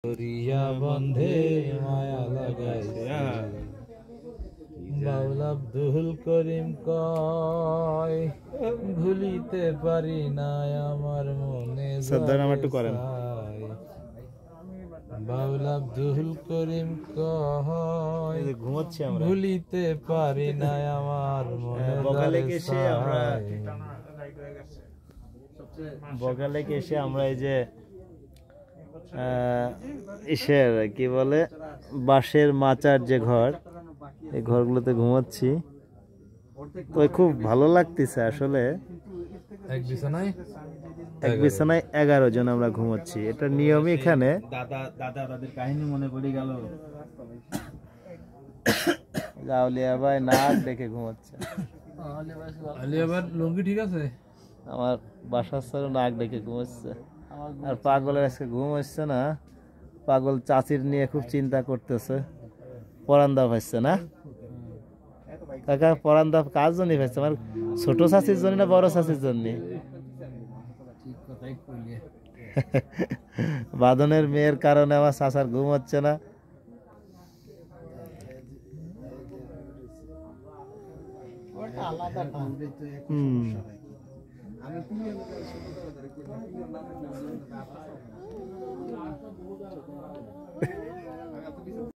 করিয়া বন্ধে মায়া লাগাইছে বাউল আব্দুল করিম কয় ভুলিতে পারি না আমার মনে বাউল আব্দুল করিম কয় ঘুমাচ্ছি আমরা, ভুলিতে পারি না আমার মনে বগালে এসে আমরা এই যে ইসের কি বলে বাঁশের মাচার যে ঘর, এই ঘরগুলোতে ঘুমাচ্ছি। তো খুব ভালো লাগতেছে আসলে। এক বিছানায় 11 জন আমরা ঘুমাচ্ছি, এটা নিয়মই এখানে। দাদাদের কাহিনী মনে পড়ে গেল। আউলিয়া ভাই নাক দেখে ঘুমাচ্ছে। আলিয়া ভাই লুঙ্গি ঠিক আছে, আমার বাসার স্যারও নাক দেখে ঘুমাচ্ছে। আর পাগলের আজকে ঘুম হচ্ছে না, পাগল চাচির নিয়ে খুব চিন্তা করতেছে। পরান্দা পাইছে না কাকা? পরান্দা কার জন্য পাইছে? আমার ছোট চাচির জন্য না বড় চাচির জন্য? বাদনের মেয়ের কারণে আমার চাচার ঘুম হচ্ছে না।